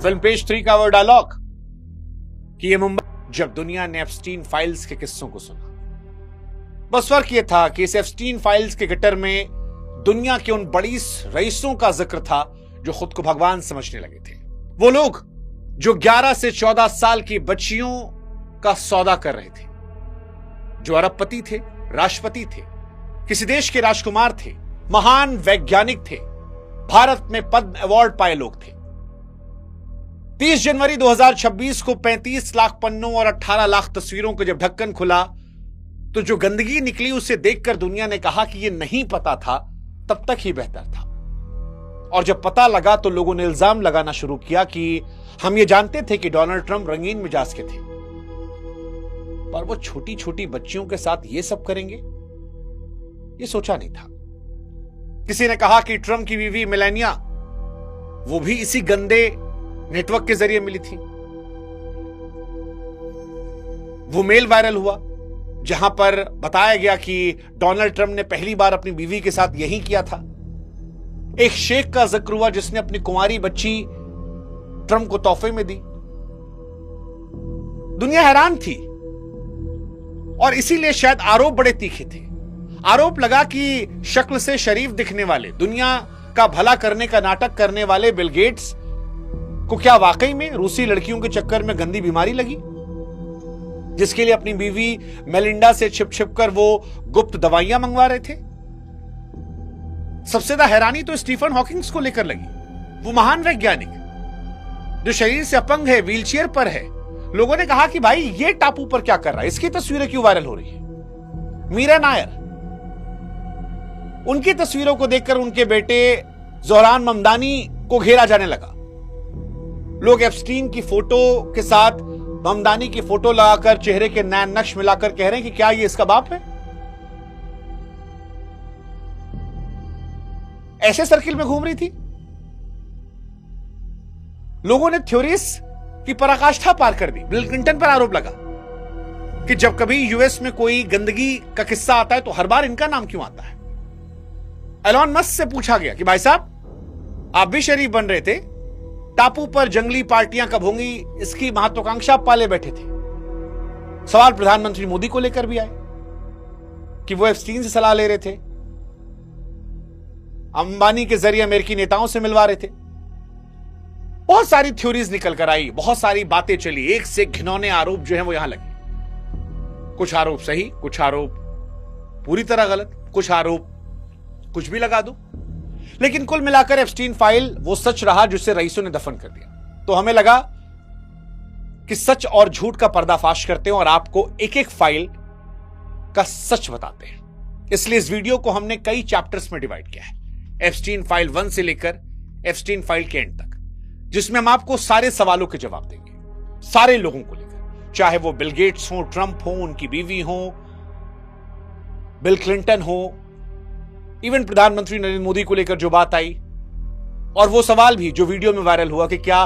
Film page 3 का वो dialogue कि ये मुंबई, जब दुनिया ने एप्स्टीन फाइल्स के किस्सों को सुना। बस फर्क ये था कि इस एप्स्टीन फाइल्स के गटर में दुनिया के उन बड़ी रईसों का जिक्र था जो खुद को भगवान समझने लगे थे। वो लोग जो 11 से 14 साल की बच्चियों का सौदा कर रहे थे, जो अरबपति थे, राष्ट्रपति थे, किसी देश के राजकुमार थे, महान वैज्ञानिक थे, भारत में पद्म अवार्ड पाए लोग थे। 30 जनवरी 2026 को 35 लाख पन्नों और 18 लाख तस्वीरों का जब ढक्कन खुला तो जो गंदगी निकली उसे देखकर दुनिया ने कहा कि यह नहीं पता था तब तक ही बेहतर था। और जब पता लगा तो लोगों ने इल्जाम लगाना शुरू किया कि हम ये जानते थे कि डोनाल्ड ट्रंप रंगीन मिजाज के थे, पर वो छोटी छोटी बच्चियों के साथ ये सब करेंगे, ये सोचा नहीं था। किसी ने कहा कि ट्रंप की बीवी मेलानिया, वो भी इसी गंदे नेटवर्क के जरिए मिली थी। वो मेल वायरल हुआ जहां पर बताया गया कि डोनाल्ड ट्रंप ने पहली बार अपनी बीवी के साथ यही किया था। एक शेख का जिक्र हुआ जिसने अपनी कुंवारी बच्ची ट्रंप को तोहफे में दी। दुनिया हैरान थी और इसीलिए शायद आरोप बड़े तीखे थे। आरोप लगा कि शक्ल से शरीफ दिखने वाले, दुनिया का भला करने का नाटक करने वाले बिल गेट्स को क्या वाकई में रूसी लड़कियों के चक्कर में गंदी बीमारी लगी, जिसके लिए अपनी बीवी मेलिंडा से छिप छिप कर वो गुप्त दवाइयां मंगवा रहे थे। सबसे ज्यादा हैरानी तो स्टीफन हॉकिंग्स को लेकर लगी। वो महान वैज्ञानिक जो शरीर से अपंग है, व्हीलचेयर पर है। लोगों ने कहा कि भाई ये टापू पर क्या कर रहा है, इसकी तस्वीरें क्यों वायरल हो रही है। मीरा नायर, उनकी तस्वीरों को देखकर उनके बेटे जोहरान ममदानी को घेरा जाने लगा। लोग एप्स्टीन की फोटो के साथ ममदानी की फोटो लगाकर चेहरे के नैन नक्श मिलाकर कह रहे हैं कि क्या ये इसका बाप है। ऐसे सर्किल में घूम रही थी। लोगों ने थ्योरीज की पराकाष्ठा पार कर दी। बिल क्लिंटन पर आरोप लगा कि जब कभी यूएस में कोई गंदगी का किस्सा आता है तो हर बार इनका नाम क्यों आता है। एलॉन मस्क से पूछा गया कि भाई साहब, आप भी शरीफ बन रहे थे, टापू पर जंगली पार्टियां कब होंगी, इसकी महत्वाकांक्षा पाले बैठे थे। सवाल प्रधानमंत्री मोदी को लेकर भी आए कि वो एप्स्टीन से सलाह ले रहे थे, अंबानी के जरिए अमेरिकी नेताओं से मिलवा रहे थे। बहुत सारी थ्योरीज निकल कर आई, बहुत सारी बातें चली, एक से घिनौने आरोप जो है वो यहां लगे। कुछ आरोप सही, कुछ आरोप पूरी तरह गलत, कुछ आरोप कुछ भी लगा दो। लेकिन कुल मिलाकर एप्स्टीन फाइल वो सच रहा जिसे रईसों ने दफन कर दिया। तो हमें लगा कि सच और झूठ का पर्दाफाश करते हैं और आपको एक एक फाइल का सच बताते हैं। इसलिए इस वीडियो को हमने कई चैप्टर्स में डिवाइड किया है, एप्स्टीन फाइल 1 से लेकर एप्स्टीन फाइल के एंड तक, जिसमें हम आपको सारे सवालों के जवाब देंगे, सारे लोगों को लेकर, चाहे वो बिल गेट्स हो, ट्रंप हो, उनकी बीवी हो, बिल क्लिंटन हो, इवन प्रधानमंत्री नरेंद्र मोदी को लेकर जो बात आई, और वो सवाल भी जो वीडियो में वायरल हुआ कि क्या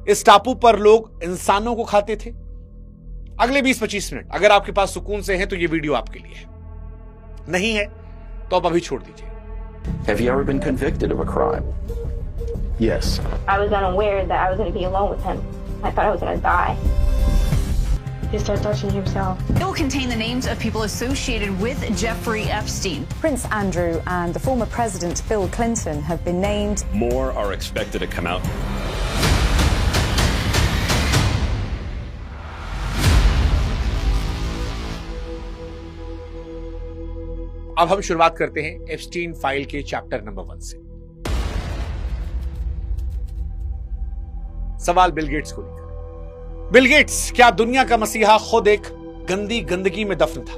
इस टापू पर लोग इंसानों को खाते थे। अगले 20-25 मिनट अगर आपके पास सुकून से हैं तो ये वीडियो आपके लिए है, नहीं है तो आप अभी छोड़ दीजिए। Have you ever been convicted of a crime? Yes. I was unaware that I was going to be alone with him. I thought I was going to die. He started touching himself. It will contain the names of people associated with Jeffrey Epstein. Prince Andrew and the former President Bill Clinton have been named. More are expected to come out. अब हम शुरुआत करते हैं Epstein file के chapter number 1 से। सवाल Bill Gates को लेकर। बिल गेट्स क्या दुनिया का मसीहा खुद एक गंदगी में दफन था।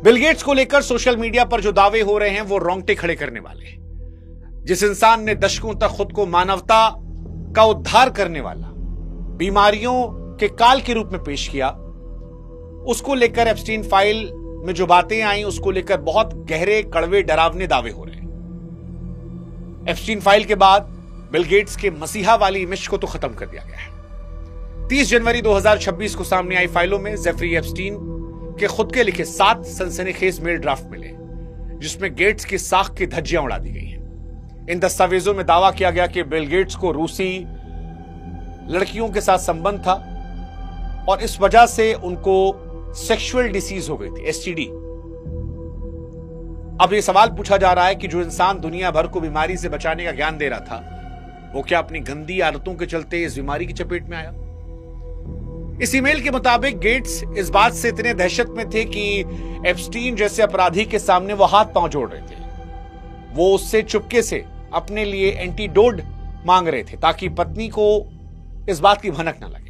बिल गेट्स को लेकर सोशल मीडिया पर जो दावे हो रहे हैं वो रोंगटे खड़े करने वाले हैं। जिस इंसान ने दशकों तक खुद को मानवता का उद्धार करने वाला, बीमारियों के काल के रूप में पेश किया, उसको लेकर एप्स्टीन फाइल में जो बातें आई उसको लेकर बहुत गहरे, कड़वे, डरावने दावे हो रहे हैं। एप्स्टीन फाइल के बाद बिल गेट्स के मसीहा वाली इमेज को तो खत्म कर दिया गया है। 30 जनवरी 2026 को सामने आई फाइलों में जेफरी एप्स्टीन के खुद के लिखे 7 सनसनीखेज मेल ड्राफ्ट मिले, जिसमें गेट्स की साख की धज्जियां उड़ा दी गई हैं। इन दस्तावेजों में दावा किया गया कि बिल गेट्स को रूसी लड़कियों के साथ संबंध था और इस वजह से उनको सेक्सुअल डिसीज हो गई थी, एसटीडी। अब यह सवाल पूछा जा रहा है कि जो इंसान दुनिया भर को बीमारी से बचाने का ज्ञान दे रहा था, वो क्या अपनी गंदी आदतों के चलते इस बीमारी की चपेट में आया? इस ईमेल के मुताबिक गेट्स इस बात से इतने दहशत में थे कि एप्स्टीन जैसे अपराधी के सामने वो हाथ पांव जोड़ रहे थे। वो उससे चुपके से अपने लिए एंटीडोट मांग रहे थे ताकि पत्नी को इस बात की भनक न लगे।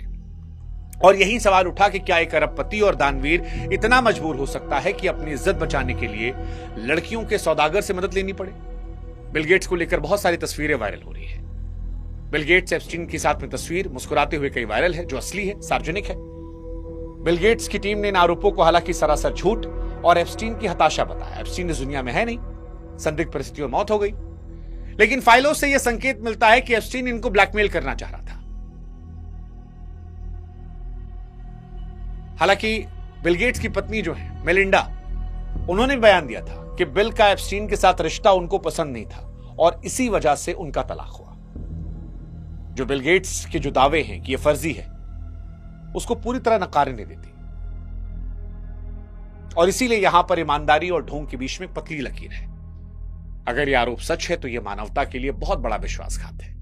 और यही सवाल उठा कि क्या एक अरबपति और दानवीर इतना मजबूर हो सकता है कि अपनी इज्जत बचाने के लिए लड़कियों के सौदागर से मदद लेनी पड़े? बिल गेट्स को लेकर बहुत सारी तस्वीरें वायरल हो रही है। बिल गेट्स एप्स्टीन के साथ में तस्वीर मुस्कुराते हुए कई वायरल है, जो असली है, सार्वजनिक है। बिल गेट्स की टीम ने इन आरोपों को हालांकि सरासर झूठ और एप्स्टीन की हताशा बताया। एप्स्टीन इस दुनिया में है नहीं, संदिग्ध परिस्थितियों में मौत हो गई। लेकिन फाइलों से यह संकेत मिलता है कि एप्स्टीन इनको ब्लैकमेल करना चाह रहा था। हालांकि बिल गेट्स की पत्नी जो है मेलिंडा, उन्होंने बयान दिया था कि बिल का एप्स्टीन के साथ रिश्ता उनको पसंद नहीं था और इसी वजह से उनका तलाक हुआ। जो बिल गेट्स के जो दावे हैं कि यह फर्जी है, उसको पूरी तरह नकारने नहीं देती और इसीलिए यहां पर ईमानदारी और ढोंग के बीच में पतली लकीर है। अगर यह आरोप सच है तो यह मानवता के लिए बहुत बड़ा विश्वासघात है।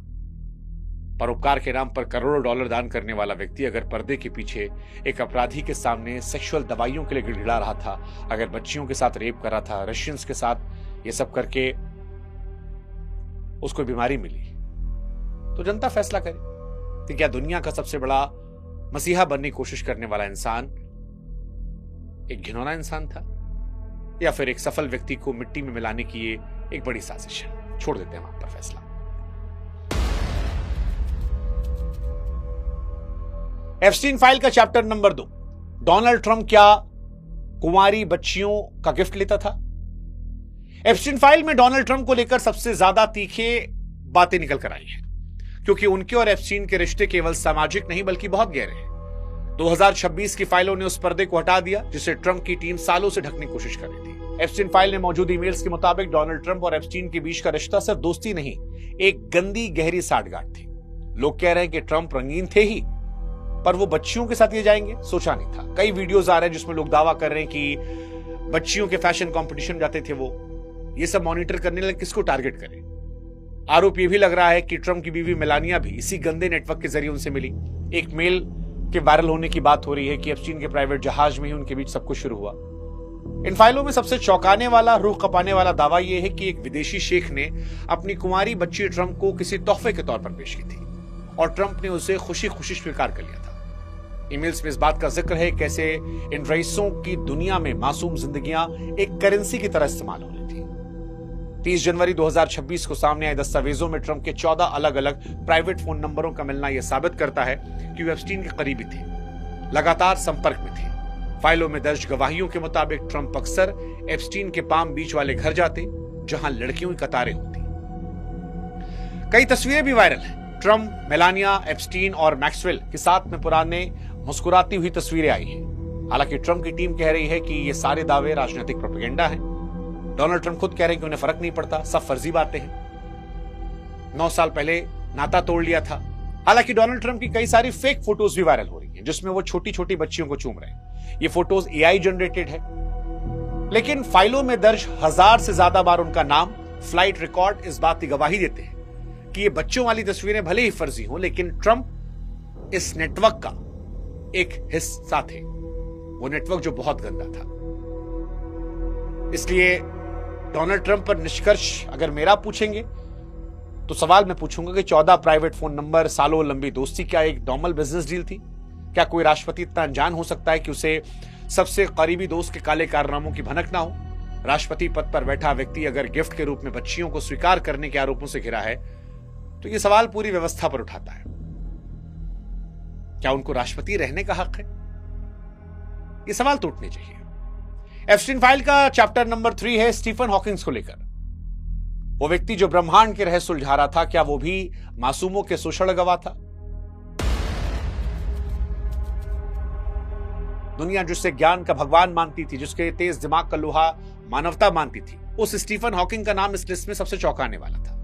परोपकार के नाम पर करोड़ों डॉलर दान करने वाला व्यक्ति अगर पर्दे के पीछे एक अपराधी के सामने सेक्सुअल दवाइयों के लिए गिड़गिड़ा रहा था, अगर बच्चियों के साथ रेप कर रहा था, रशियंस के साथ ये सब करके उसको बीमारी मिली, तो जनता फैसला करे कि क्या दुनिया का सबसे बड़ा मसीहा बनने की कोशिश करने वाला इंसान एक घिनौना इंसान था या फिर एक सफल व्यक्ति को मिट्टी में मिलाने की ये एक बड़ी साजिश है। छोड़ देते हैं वहां पर फैसला। एप्स्टीन फाइल का चैप्टर नंबर 2, डोनाल्ड ट्रंप क्या कुंवारी बच्चियों का गिफ्ट लेता था? एप्स्टीन फाइल में डोनाल्ड ट्रंप को लेकर सबसे ज्यादा तीखे बातें निकल कर आई हैं, क्योंकि उनके और एप्स्टीन के रिश्ते केवल सामाजिक नहीं बल्कि बहुत गहरे हैं। 2026 की फाइलों ने उस पर्दे को हटा दिया जिसे ट्रंप की टीम सालों से ढकने की कोशिश कर रही थी। एप्स्टीन फाइल में मौजूद ईमेल्स के मुताबिक डोनाल्ड ट्रंप और एप्स्टीन के बीच का रिश्ता सिर्फ दोस्ती नहीं, एक गंदी गहरी साठगांठ थी। लोग कह रहे हैं कि ट्रंप रंगीन थे ही, पर वो बच्चियों के साथ ये जाएंगे सोचा नहीं था। कई वीडियोस आ रहे हैं जिसमें लोग दावा कर रहे हैं कि बच्चियों के फैशन कंपटीशन जाते थे वो। ये सब मॉनिटर करने लगे किसको टारगेट करें। आरोप यह भी लग रहा है कि ट्रंप की बीवी मेलानिया भी इसी गंदे नेटवर्क के जरिए उनसे मिली। एक मेल के वायरल होने की बात हो रही है कि एप्स्टीन के प्राइवेट जहाज में ही उनके बीच सब कुछ शुरू हुआ। इन फाइलों में सबसे चौंकाने वाला, रूह कपाने वाला दावा यह है कि एक विदेशी शेख ने अपनी कुंवारी बच्ची ट्रंप को किसी तोहफे के तौर पर पेश की थी और ट्रंप ने उसे खुशी खुशी स्वीकार कर लिया था। ईमेल्स में इस बात का जिक्र है कैसे इन रईसों की दुनिया में मासूम जिंदगियां एक करेंसी की तरह इस्तेमाल हो रही थी। 30 जनवरी 2026 को सामने आए दस्तावेजों में ट्रंप के 14 अलग अलग प्राइवेट फोन नंबरों का मिलना यह साबित करता है कि वे एप्स्टीन के करीबी थे, लगातार संपर्क में थे। फाइलों में दर्ज गवाहियों के मुताबिक ट्रंप अक्सर एप्स्टीन के पाम बीच वाले घर जाते जहां लड़कियों की कतारें होती। कई तस्वीरें भी वायरल हैं। ट्रंप, मेलानिया, एप्स्टीन और मैक्सवेल के साथ में पुराने मुस्कुराती हुई तस्वीरें आई हैं। हालांकि ट्रंप की टीम कह रही है कि ये सारे दावे राजनीतिक प्रोपेगेंडा हैं। डोनाल्ड ट्रंप खुद कह रहे हैं कि उन्हें फर्क नहीं पड़ता, सब फर्जी बातें हैं। 9 साल पहले नाता तोड़ लिया था। हालांकि डोनाल्ड ट्रंप की कई सारी फेक फोटोज भी वायरल हो रही हैं जिसमें वो छोटी छोटी बच्चियों को चूम रहे हैं। ये फोटोज एआई जनरेटेड है, लेकिन फाइलों में दर्ज 1000 से ज्यादा बार उनका नाम, फ्लाइट रिकॉर्ड इस बात की गवाही देते हैं कि ये बच्चों वाली तस्वीरें भले ही फर्जी हों, लेकिन ट्रंप इस नेटवर्क का एक हिस्सा थे। वो नेटवर्क जो बहुत गंदा था। इसलिए डोनाल्ड ट्रंप पर निष्कर्ष अगर मेरा पूछेंगे तो सवाल मैं पूछूंगा कि 14 प्राइवेट फोन नंबर, सालों लंबी दोस्ती क्या एक नॉर्मल बिजनेस डील थी? क्या कोई राष्ट्रपति इतना अनजान हो सकता है कि उसे सबसे करीबी दोस्त के काले कारनामों की भनक ना हो? राष्ट्रपति पद पर बैठा व्यक्ति अगर गिफ्ट के रूप में बच्चियों को स्वीकार करने के आरोपों से घिरा है तो यह सवाल पूरी व्यवस्था पर उठाता है। क्या उनको राष्ट्रपति रहने का हक है? यह सवाल तो उठने चाहिए। एप्स्टीन फाइल का चैप्टर नंबर 3 है स्टीफन हॉकिंग्स को लेकर। वो व्यक्ति जो ब्रह्मांड के रहस्य सुलझा रहा था, क्या वो भी मासूमों के शोषण गवाह था? दुनिया जिससे ज्ञान का भगवान मानती थी, जिसके तेज दिमाग का लोहा मानवता मानती थी, उस स्टीफन हॉकिंग का नाम इस लिस्ट में सबसे चौंकाने वाला था।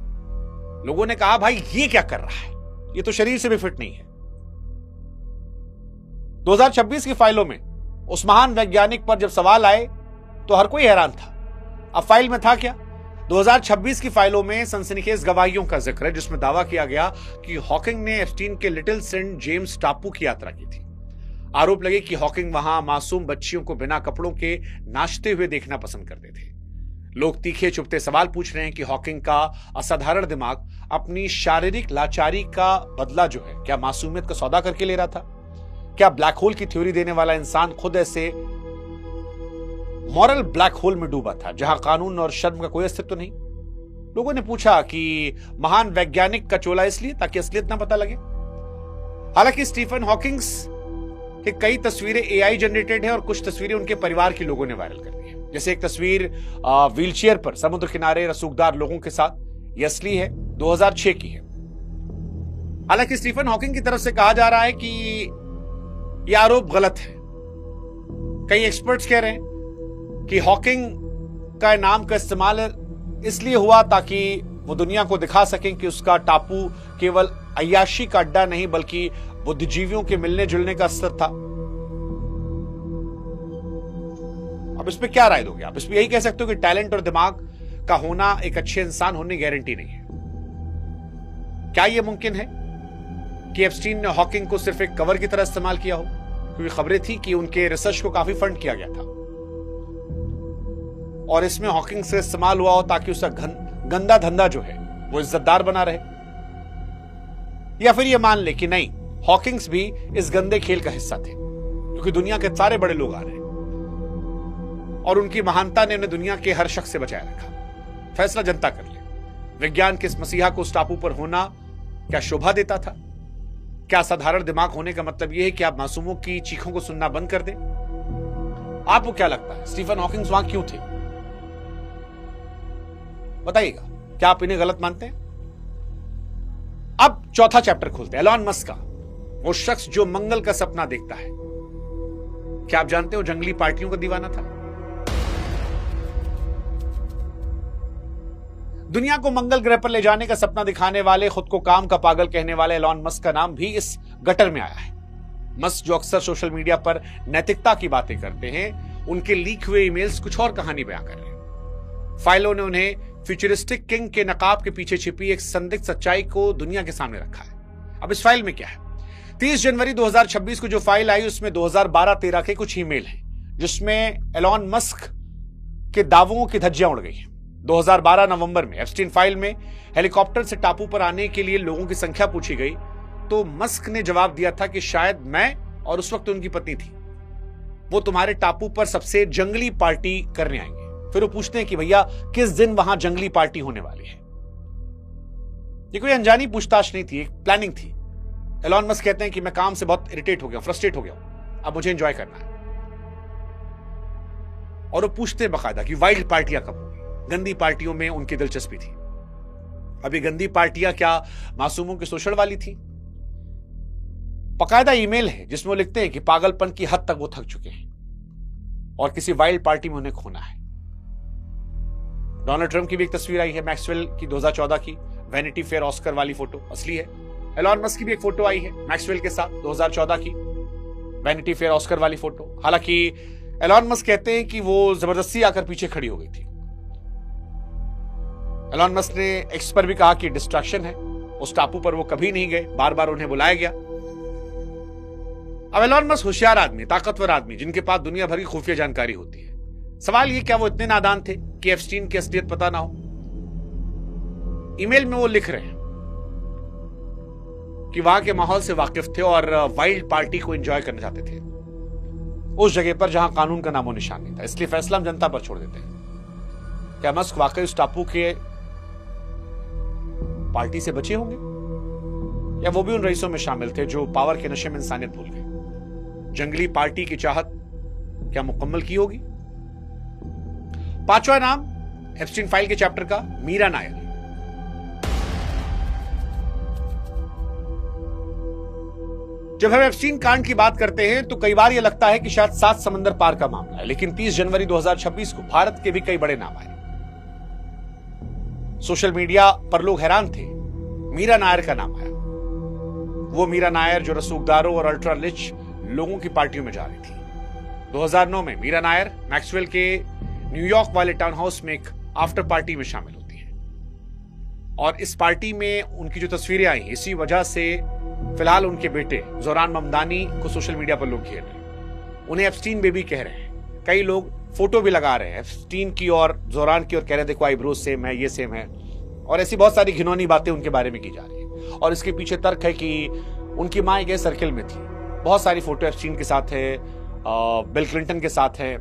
लोगों ने कहा भाई ये क्या कर रहा है, ये तो शरीर से भी फिट नहीं है। 2026 की फाइलों में उस महान वैज्ञानिक पर जब सवाल आए तो हर कोई हैरान था। अब फाइल में था क्या? 2026 की फाइलों में सनसनीखेज गवाहियों का जिक्र है जिसमें दावा किया गया कि हॉकिंग ने एप्स्टीन के लिटिल सेंट जेम्स टापू की यात्रा की थी। आरोप लगे कि हॉकिंग वहां मासूम बच्चियों को बिना कपड़ों के नाचते हुए देखना पसंद करते थे। लोग तीखे चुभते सवाल पूछ रहे हैं कि हॉकिंग का असाधारण दिमाग अपनी शारीरिक लाचारी का बदला जो है क्या मासूमियत का सौदा करके ले रहा था? क्या ब्लैक होल की थ्योरी देने वाला इंसान खुद ऐसे मॉरल ब्लैक होल में डूबा था जहां कानून और शर्म का कोई अस्तित्व नहीं? लोगों ने पूछा कि महान वैज्ञानिक का चोला इसलिए ताकि असलियत ना पता लगे। हालांकि स्टीफन हॉकिंग्स की कई तस्वीरें एआई जनरेटेड है और कुछ तस्वीरें उनके परिवार के लोगों ने वायरल कर दी है। जैसे एक तस्वीर व्हीलचेयर पर समुद्र किनारे रसूखदार लोगों के साथ, यह असली है, 2006 की है। हालांकि स्टीफन हॉकिंग की तरफ से कहा जा रहा है कि यह आरोप गलत है। कई एक्सपर्ट्स कह रहे हैं कि हॉकिंग का नाम का इस्तेमाल इसलिए हुआ ताकि वो दुनिया को दिखा सकें कि उसका टापू केवल अय्याशी का अड्डा नहीं बल्कि बुद्धिजीवियों के मिलने जुलने का स्तर था। अब इस पे क्या राय दोगे आप? इस पे यही कह सकते हो कि टैलेंट और दिमाग का होना एक अच्छे इंसान होने की गारंटी नहीं है। क्या यह मुमकिन है कि एप्स्टीन ने हॉकिंग को सिर्फ एक कवर की तरह इस्तेमाल किया हो? क्योंकि खबरें थी कि उनके रिसर्च को काफी फंड किया गया था और इसमें हॉकिंग से इस्तेमाल हुआ हो ताकि उसका गंदा धंधा जो है वो इज्जतदार बना रहे। या फिर ये मान ले कि नहीं, हॉकिंग्स भी इस गंदे खेल का हिस्सा थे क्योंकि दुनिया के सारे बड़े लोग आ रहे हैं और उनकी महानता ने उन्हें दुनिया के हर शख्स से बचाए रखा। फैसला जनता कर ले। विज्ञान के इस मसीहा को उस टापू पर होना क्या शोभा देता था? क्या साधारण दिमाग होने का मतलब यह है कि आप मासूमों की चीखों को सुनना बंद कर दें? आपको क्या लगता है स्टीफन हॉकिंग्स वहां क्यों थे? बताइएगा, क्या आप इन्हें गलत मानते हैं? अब चौथा चैप्टर खोलते हैं, एलॉन मस्क का, वो शख्स जो मंगल का सपना देखता है। क्या आप जानते हो जंगली पार्टियों का दीवाना था? दुनिया को मंगल ग्रह पर ले जाने का सपना दिखाने वाले, खुद को काम का पागल कहने वाले एलॉन मस्क का नाम भी इस गटर में आया है। मस्क जो अक्सर सोशल मीडिया पर नैतिकता की बातें करते हैं, उनके लीक हुए ईमेल्स कुछ और कहानी बयां कर रहे हैं। फाइलों ने उन्हें फ्यूचरिस्टिक किंग के नकाब के पीछे छिपी एक संदिग्ध सच्चाई को दुनिया के सामने रखा है। अब इस फाइल में क्या है? 30 जनवरी 2026 को जो फाइल आई उसमें 2012-13 के कुछ ईमेल हैं जिसमें एलॉन मस्क के दावों की धज्जियां उड़ गई हैं। 2012 नवंबर में एप्स्टीन फाइल में हेलीकॉप्टर से टापू पर आने के लिए लोगों की संख्या पूछी गई तो मस्क ने जवाब दिया था कि शायद मैं और उस वक्त उनकी पत्नी थी, वो तुम्हारे टापू पर सबसे जंगली पार्टी करने आएंगे। फिर वो पूछते हैं कि भैया किस दिन वहां जंगली पार्टी होने वाली है? ये कोई अनजानी पूछताछ नहीं थी, एक प्लानिंग थी। एलॉन मस्क कहते हैं कि मैं काम से बहुत इरिटेट हो गया, फ्रस्ट्रेट हो गया, अब मुझे एंजॉय करना है। और वो पूछते हैं बाकायदा कि वाइल्ड पार्टियां कब होंगी? गंदी पार्टियों में उनकी दिलचस्पी थी। अब ये गंदी पार्टियां क्या मासूमों के शोषण वाली थी? बाकायदा ईमेल है जिसमें वो लिखते हैं कि पागलपन की हद तक वो थक चुके हैं और किसी वाइल्ड पार्टी में उन्हें खोना है। डोनाल्ड ट्रंप की भी एक तस्वीर आई है, मैक्सवेल की 2014 की वैनिटी फेयर ऑस्कर वाली फोटो असली है। एलॉन मस्क की भी एक फोटो आई है मैक्सवेल के साथ 2014 की वैनिटी फेयर ऑस्कर वाली फोटो। हालांकि एलॉन मस्क कहते हैं कि वो जबरदस्ती आकर पीछे खड़ी हो गई थी। एलॉन मस्क ने एक्स पर भी कहा कि डिस्ट्रैक्शन है, उस टापू पर वो कभी नहीं गए, बार बार उन्हें बुलाया गया। अब एलॉन मस्क होशियार आदमी, ताकतवर आदमी जिनके पास दुनिया भर की खुफिया जानकारी होती है। सवाल ये, क्या वो इतने नादान थे कि एप्स्टीन की असलियत पता ना हो? ईमेल में वो लिख रहे हैं कि वहां के माहौल से वाकिफ थे और वाइल्ड पार्टी को एंजॉय करना चाहते थे उस जगह पर जहां कानून का नामो निशान नहीं था। इसलिए फैसला हम जनता पर छोड़ देते हैं। क्या मस्क वाकई उस टापू के पार्टी से बचे होंगे या वो भी उन रईसों में शामिल थे जो पावर के नशे में इंसानियत भूल गए? जंगली पार्टी की चाहत क्या मुकम्मल की होगी? पांचवा नाम एप्स्टीन फाइल के चैप्टर का, मीरा नायर। जब हम एप्स्टीन कांड की बात करते हैं तो कई बार यह लगता है कि शायद 7 समंदर पार का मामला है, लेकिन 30 जनवरी 2026 को भारत के भी कई बड़े नाम आए। सोशल मीडिया पर लोग हैरान थे, मीरा नायर का नाम आया। वो मीरा नायर जो रसूखदारों और अल्ट्रा रिच लोगों की पार्टियों में जा रही थी। 2009 में मीरा नायर मैक्सवेल के न्यूयॉर्क वाले टाउन हाउस में एक आफ्टर पार्टी में शामिल होती हैं और इस पार्टी में उनकी जो तस्वीरें आई, इसी वजह से फिलहाल उनके बेटे जोरान ममदानी को सोशल मीडिया पर लोग घेर रहे हैं। उन्हें एप्स्टीन बेबी कह रहे हैं। कई लोग फोटो भी लगा रहे हैं एप्स्टीन की और जोरान की और कह रहे हैं देखो आईब्रोज सेम है, ये सेम है, और ऐसी बहुत सारी घिनौनी बातें उनके बारे में की जा रही है। और इसके पीछे तर्क है कि उनकी मां एक सर्किल में थी। बहुत सारी फोटो एप्स्टीन के साथ है, बिल क्लिंटन के साथ है।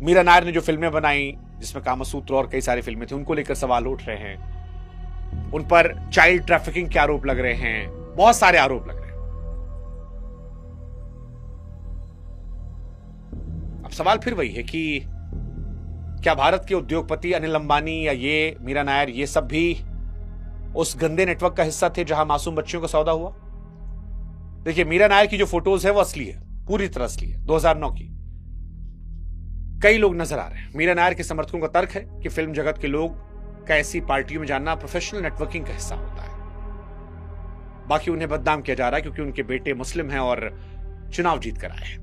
मीरा नायर ने जो फिल्में बनाई जिसमें कामसूत्र और कई सारी फिल्में थी, उनको लेकर सवाल उठ रहे हैं। उन पर चाइल्ड ट्रैफिकिंग के आरोप लग रहे हैं, बहुत सारे आरोप लग रहे हैं। अब सवाल फिर वही है कि क्या भारत के उद्योगपति अनिल अंबानी या ये मीरा नायर ये सब भी उस गंदे नेटवर्क का हिस्सा थे जहां मासूम बच्चियों का सौदा हुआ? देखिए, मीरा नायर की जो फोटोज है वो असली है, पूरी तरह असली है, 2009 की। कई लोग नजर आ रहे हैं। मीरा नायर के समर्थकों का तर्क है कि फिल्म जगत के लोग का ऐसी पार्टियों में जाना प्रोफेशनल नेटवर्किंग का हिस्सा होता है। बाकी उन्हें बदनाम किया जा रहा है क्योंकि उनके बेटे मुस्लिम हैं और चुनाव जीत कर आए हैं।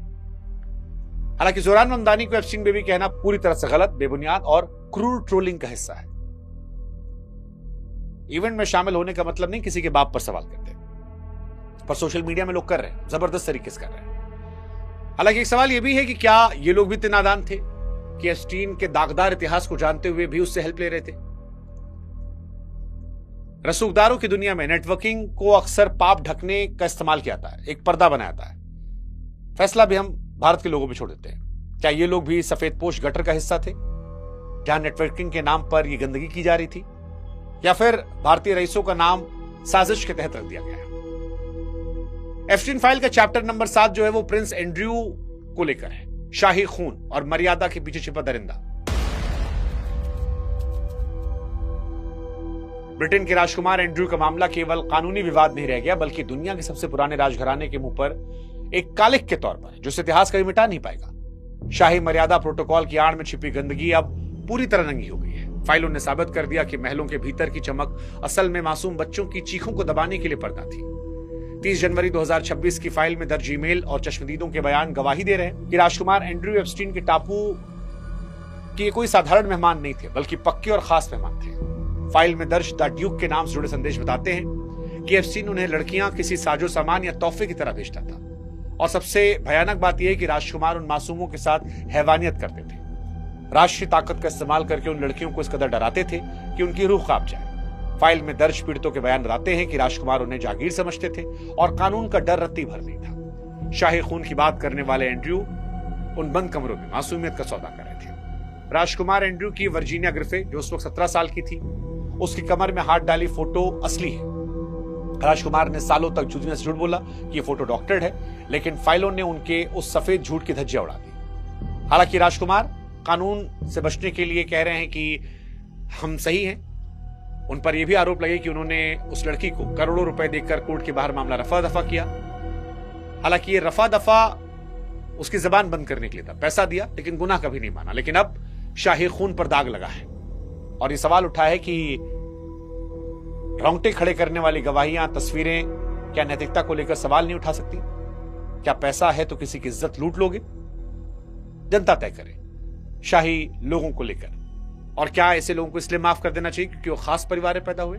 हालांकि जोरान ममदानी को एप्स्टीन बेबी कहना पूरी तरह से गलत, बेबुनियाद और क्रूर ट्रोलिंग का हिस्सा है। इवेंट में शामिल होने का मतलब नहीं किसी के बाप पर सवाल करते, पर सोशल मीडिया में लोग कर रहे हैं, जबरदस्त तरीके से कर रहे हैं। हालांकि एक सवाल यह भी है कि क्या ये लोग भी इतने नादान थे कि एप्स्टीन के दागदार इतिहास को जानते हुए भी उससे हेल्प ले रहे थे? रसूखदारों की दुनिया में नेटवर्किंग को अक्सर पाप ढकने का इस्तेमाल किया जाता है, एक पर्दा बनाया जाता है। फैसला भी हम भारत के लोगों पे छोड़ देते हैं। क्या ये लोग भी सफेदपोश गटर का हिस्सा थे जहां नेटवर्किंग के नाम पर यह गंदगी की जा रही थी, या फिर भारतीय रईसों का नाम साजिश के तहत रख दिया गया है? एप्स्टीन फाइल का चैप्टर नंबर 7 जो है वो प्रिंस एंड्रयू को लेकर है, शाही खून और मर्यादा के पीछे छिपा दरिंदा। ब्रिटेन के राजकुमार एंड्रयू का मामला केवल कानूनी विवाद नहीं रह गया, बल्कि दुनिया के सबसे पुराने राजघराने के मुंह पर एक कालिक के तौर पर, जो इस इतिहास कभी मिटा नहीं पाएगा। शाही मर्यादा प्रोटोकॉल की आड़ में छिपी गंदगी अब पूरी तरह नंगी हो गई है। फाइलों ने साबित कर दिया कि महलों के भीतर की चमक असल में मासूम बच्चों की चीखों को दबाने के लिए पर्दा थी। 30 जनवरी 2026 की फाइल में दर्ज ईमेल और चश्मदीदों के बयान गवाही दे रहे हैं कि राजकुमार एंड्रयू एप्स्टीन के टापू के कोई साधारण मेहमान नहीं थे, बल्कि पक्के और खास मेहमान थे। फाइल में दर्ज द ड्यूक के नाम से जुड़े संदेश बताते हैं कि एप्स्टीन उन्हें लड़कियां किसी साजो सामान या तोहफे की तरह भेजता था। और सबसे भयानक बात यह है कि राजकुमार उन मासूमों के साथ हैवानियत करते थे। राष्ट्रीय ताकत का इस्तेमाल करके उन लड़कियों को इस कदर डराते थे कि उनकी रूह कांप जाए। फाइल में दर्ज पीड़ितों के बयान बताते हैं कि राजकुमार उन्हें जागीर समझते थे और कानून का डर रत्ती भर नहीं था। शाही खून की बात करने वाले एंड्रयू उन बंद कमरों में मासूमियत का सौदा कर रहे थे। राजकुमार एंड्रयू की वर्जीनिया ग्रिफे, जो उस वक्त 17 साल की थी, उसकी कमर में हाथ डाली फोटो असली है। राजकुमार ने सालों तक दुनिया से झूठ बोला कि ये फोटो डॉक्टर्ड है, लेकिन फाइलों ने उनके उस सफेद झूठ की धज्जियां उड़ा दी। हालांकि राजकुमार कानून से बचने के लिए कह रहे हैं कि हम सही हैं। उन पर यह भी आरोप लगे कि उन्होंने उस लड़की को करोड़ों रुपए देकर कोर्ट के बाहर मामला रफा दफा किया। हालांकि ये रफा दफा उसकी जबान बंद करने के लिए था, पैसा दिया लेकिन गुनाह कभी नहीं माना। लेकिन अब शाही खून पर दाग लगा है और ये सवाल उठा है कि रोंगटे खड़े करने वाली गवाहियां, तस्वीरें क्या नैतिकता को लेकर सवाल नहीं उठा सकती? क्या पैसा है तो किसी की इज्जत लूट लोगे? जनता तय करे शाही लोगों को लेकर। और क्या ऐसे लोगों को इसलिए माफ कर देना चाहिए क्योंकि वो खास परिवार में पैदा हुए?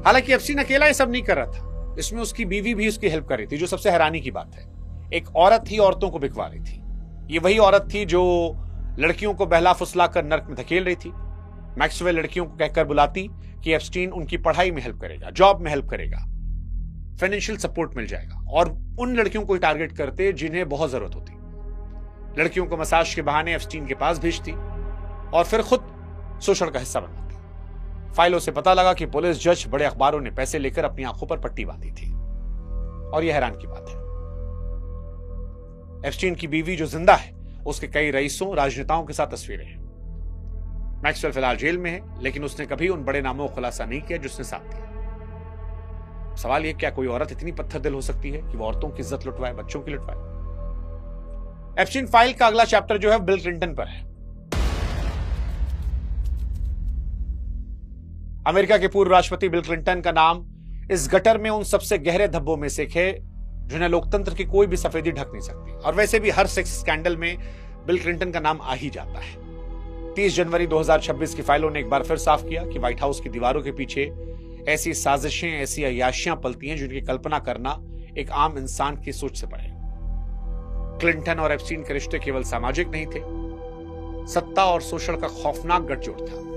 हालांकि एप्स्टीन अकेला ये सब नहीं कर रहा था, इसमें उसकी बीवी भी उसकी हेल्प कर रही थी, जो सबसे हैरानी की बात है। एक औरत ही औरतों को बिकवा रही थी। ये वही औरत थी जो लड़कियों को बहला फुसला कर नर्क में धकेल रही थी। मैक्सवेल लड़कियों को कहकर बुलाती कि एप्स्टीन उनकी पढ़ाई में हेल्प करेगा, जॉब में हेल्प करेगा, फाइनेंशियल सपोर्ट मिल जाएगा, और उन लड़कियों को टारगेट करते जिन्हें बहुत जरूरत होती। लड़कियों को मसाज के बहाने एप्स्टीन के पास भेजती और फिर खुद शोषण का हिस्सा बनाती। फाइलों से पता लगा कि पुलिस, जज, बड़े अखबारों ने पैसे लेकर अपनी आंखों पर पट्टी बांधी थी। और यह हैरान की बात है, एप्स्टीन की बीवी जो जिंदा है, उसके कई रईसों, राजनेताओं के साथ तस्वीरें हैं। मैक्सवेल फिलहाल जेल में है, लेकिन उसने कभी उन बड़े नामों को खुलासा नहीं किया जिसने साथ दिया। सवाल यह, क्या कोई औरत इतनी पत्थर दिल हो सकती है कि वो औरतों की इज्जत लुटवाए, बच्चों की लुटवाए? एप्स्टीन फाइल का अगला चैप्टर जो है बिल क्लिंटन पर है। अमेरिका के पूर्व राष्ट्रपति बिल क्लिंटन का नाम इस गटर में उन सबसे गहरे धब्बों में से है जिन्हें लोकतंत्र की कोई भी सफेदी ढक नहीं सकती। और वैसे भी हर सेक्स स्कैंडल में बिल क्लिंटन का नाम आ ही जाता है। 30 जनवरी 2026 की फाइलों ने एक बार फिर साफ किया कि व्हाइट हाउस की दीवारों के पीछे ऐसी साजिशें, ऐसी अय्याशियां पलती हैं जिनकी कल्पना करना एक आम इंसान की सोच से परे। क्लिंटन और एप्स्टीन के रिश्ते केवल सामाजिक नहीं थे, सत्ता और शोषण का खौफनाक गठजोड़ था।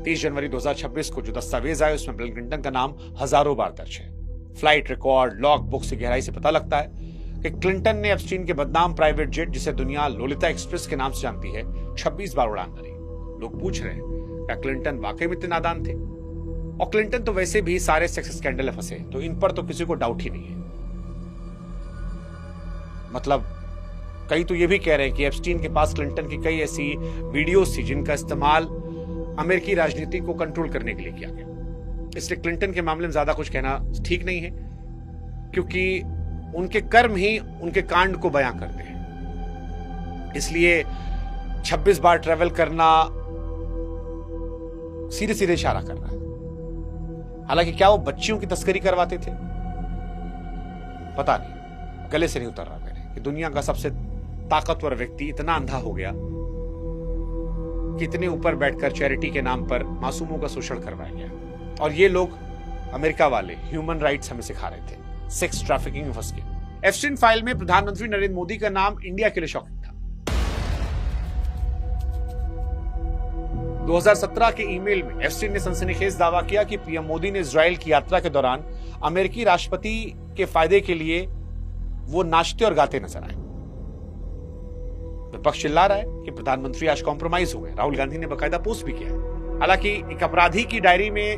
30 जनवरी 2026 को जो दस्तावेज आए उसमें बिल क्लिंटन का नाम हजारों बार दर्ज है। फ्लाइट रिकॉर्ड, लॉग बुक से गहराई से पता लगता है कि क्लिंटन ने एप्स्टीन के बदनाम प्राइवेट जेट, जिसे दुनिया लोलिता एक्सप्रेस के नाम से जानती है, 26 बार उड़ान भरी। लोग पूछ रहे हैं क्या क्लिंटन वाकई में इतने नादान थे? और क्लिंटन तो वैसे भी सारे सेक्स स्कैंडल में फंसे, तो इन पर तो किसी को डाउट ही नहीं है। मतलब कई तो ये भी कह रहे हैं कि एप्स्टीन के पास क्लिंटन की कई ऐसी वीडियोस थी जिनका इस्तेमाल अमेरिकी राजनीति को कंट्रोल करने के लिए किया गया। इसलिए क्लिंटन के मामले में ज्यादा कुछ कहना ठीक नहीं है, क्योंकि उनके कर्म ही उनके कांड को बयां करते हैं। इसलिए 26 बार ट्रेवल करना सीधे सीधे इशारा कर रहा है। हालांकि क्या वो बच्चियों की तस्करी करवाते थे? पता नहीं, गले से नहीं उतर रहा मेरे कि दुनिया का सबसे ताकतवर व्यक्ति इतना अंधा हो गया कि इतने ऊपर बैठकर चैरिटी के नाम पर मासूमों का शोषण करवाया गया। और ये लोग अमेरिका वाले ह्यूमन राइट्स हमें सिखा रहे थे, सेक्स ट्रैफिकिंग में फंस गए। एप्स्टीन फाइल में प्रधानमंत्री नरेंद्र मोदी का नाम इंडिया के लिए शॉकिंग था। 2017 के ईमेल में एप्स्टीन ने सनसनीखेज दावा किया कि पीएम मोदी ने इजराइल की यात्रा के दौरान अमेरिकी राष्ट्रपति के फायदे के लिए वो नाचते और गाते नजर आए। विपक्ष चिल्ला रहा है कि प्रधानमंत्री आज कॉम्प्रोमाइज हो गए। राहुल गांधी ने बकायदा पोस्ट भी किया है। हालांकि एक अपराधी की डायरी में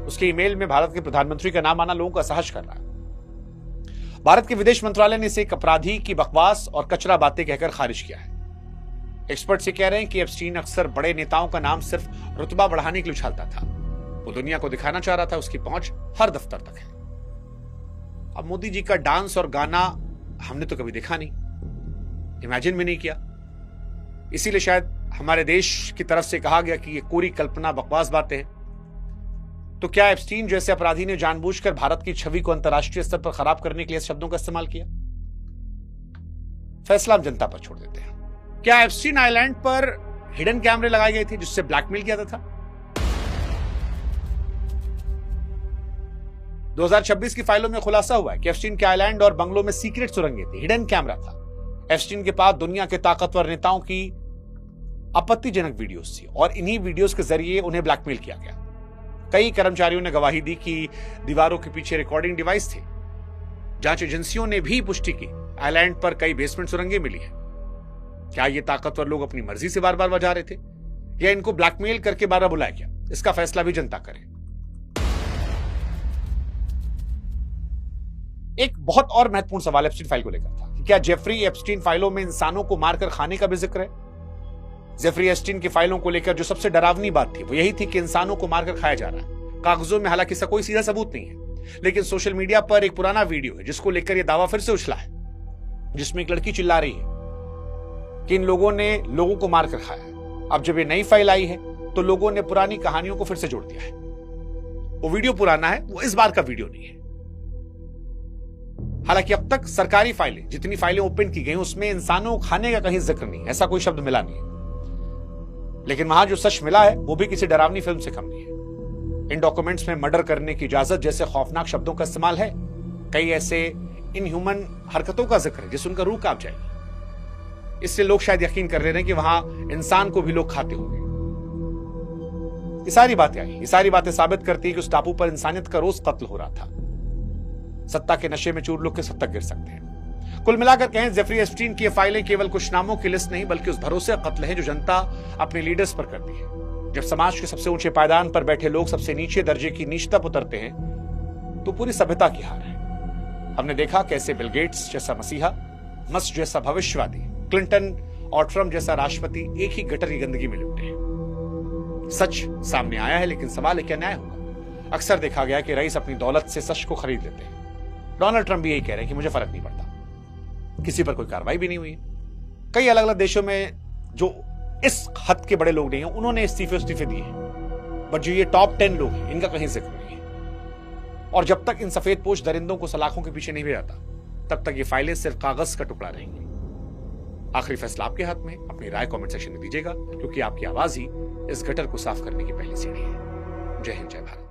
उसके ईमेल में भारत के प्रधानमंत्री का नाम आना लोगों को असहज कर रहा है। भारत के विदेश मंत्रालय ने इसे एक अपराधी की बकवास और कचरा बातें कहकर खारिज किया है। एक्सपर्ट्स ये कह रहे हैं कि एप्स्टीन अक्सर बड़े नेताओं का नाम सिर्फ रुतबा बढ़ाने के लिए उछालता था। वो दुनिया को दिखाना चाह रहा था उसकी पहुंच हर दफ्तर तक है। अब मोदी जी का डांस और गाना हमने तो कभी देखा नहीं, इमेजिन भी नहीं किया। इसीलिए शायद हमारे देश की तरफ से कहा गया कि ये कोरी कल्पना, बकवास बातें हैं। तो क्या एप्स्टीन जैसे अपराधी ने जानबूझकर भारत की छवि को अंतर्राष्ट्रीय स्तर पर खराब करने के लिए शब्दों का इस्तेमाल किया? फैसला हम जनता पर छोड़ देते हैं। क्या एप्स्टीन आइलैंड पर हिडन कैमरे लगाए गए थे जिससे ब्लैकमेल किया जाता था? 2026 की फाइलों में खुलासा हुआ है कि एप्स्टीन के आइलैंड और बंगलों में सीक्रेट सुरंगें थी, हिडन कैमरा था। एप्स्टीन के पास दुनिया के ताकतवर नेताओं की आपत्तिजनक वीडियोस थी और इन्हीं वीडियोस के जरिए उन्हें ब्लैकमेल किया गया। कई कर्मचारियों ने गवाही दी कि दीवारों के पीछे रिकॉर्डिंग डिवाइस थे। जांच एजेंसियों ने भी पुष्टि की आइलैंड पर कई बेसमेंट सुरंगें मिली हैं। क्या ये ताकतवर लोग अपनी मर्जी से बार बार बजा रहे थे या इनको ब्लैकमेल करके बार बार बुलाया गया? इसका फैसला भी जनता करे। एक बहुत और महत्वपूर्ण सवाल एप्स्टीन फाइल को लेकर था कि क्या जेफरी एप्स्टीन फाइलों में इंसानों को मारकर खाने का भी जिक्र है? जेफरी एप्स्टीन की फाइलों को लेकर जो सबसे डरावनी बात थी वो यही थी कि इंसानों को मारकर खाया जा रहा है। कागजों में हालांकि इसका कोई सीधा सबूत नहीं है, लेकिन सोशल मीडिया पर एक पुराना वीडियो है जिसको लेकर यह दावा फिर से उछला है, जिसमें एक लड़की चिल्ला रही है कि इन लोगों ने लोगों को मारकर खाया। अब जब ये नई फाइल आई है तो लोगों ने पुरानी कहानियों को फिर से जोड़ दिया है। वो वीडियो पुराना है, वो इस बार का वीडियो नहीं है। हालांकि अब तक सरकारी फाइलें, जितनी फाइलें ओपन की गई उसमें इंसानों को खाने का कहीं जिक्र नहीं, ऐसा कोई शब्द मिला नहीं है। लेकिन वहां जो सच मिला है वो भी किसी डरावनी फिल्म से कम नहीं है। इन डॉक्यूमेंट्स में मर्डर करने की इजाजत जैसे खौफनाक शब्दों का इस्तेमाल है। कई ऐसे इनह्यूमन हरकतों का जिक्र है जिससे उनका रूह कांप जाएगी। इससे लोग शायद यकीन कर रहे हैं कि वहां इंसान को भी लोग खाते होंगे। ये सारी बातें आई, ये सारी बातें साबित करती है कि उस टापू पर इंसानियत का रोज कत्ल हो रहा था। सत्ता के नशे में चूर लोग किस हद तक गिर सकते हैं। कुल मिलाकर कहें, जेफरी एप्स्टीन की ये फाइलें केवल कुछ नामों की लिस्ट नहीं बल्कि उस भरोसे का कत्ल है जो जनता अपने लीडर्स पर करती है। जब समाज के सबसे ऊंचे पायदान पर बैठे लोग सबसे नीचे दर्जे की नीचता पर उतरते हैं तो पूरी सभ्यता की हार है। हमने देखा कैसे बिल गेट्स जैसा मसीहा, मस्क जैसा भविष्यवादी, क्लिंटन और ट्रंप जैसा राष्ट्रपति एक ही गटर की गंदगी में लिपटे हैं। सच सामने आया है, लेकिन सवाल है क्या न्याय होगा? अक्सर देखा गया कि रईस अपनी दौलत से सच को खरीद लेते हैं। डोनाल्ड ट्रंप भी यही कह रहे हैं कि मुझे फर्क नहीं पड़ता, किसी पर कोई कार्रवाई भी नहीं हुई। कई अलग अलग देशों में जो इस हद के बड़े लोग नहीं हैं उन्होंने इस्तीफे दिए हैं। बट जो ये टॉप 10 लोग हैं इनका कहीं जिक्र नहीं है। और जब तक इन सफेदपोश दरिंदों को सलाखों के पीछे नहीं भेजा तब तक ये फाइलें सिर्फ कागज का टुकड़ा रहेंगी। आखिरी फैसला आपके हाथ में, अपनी राय कमेंट सेक्शन में दीजिएगा, क्योंकि आपकी आवाज ही इस गटर को साफ करने की पहली सीढ़ी है। जय हिंद, जय भारत।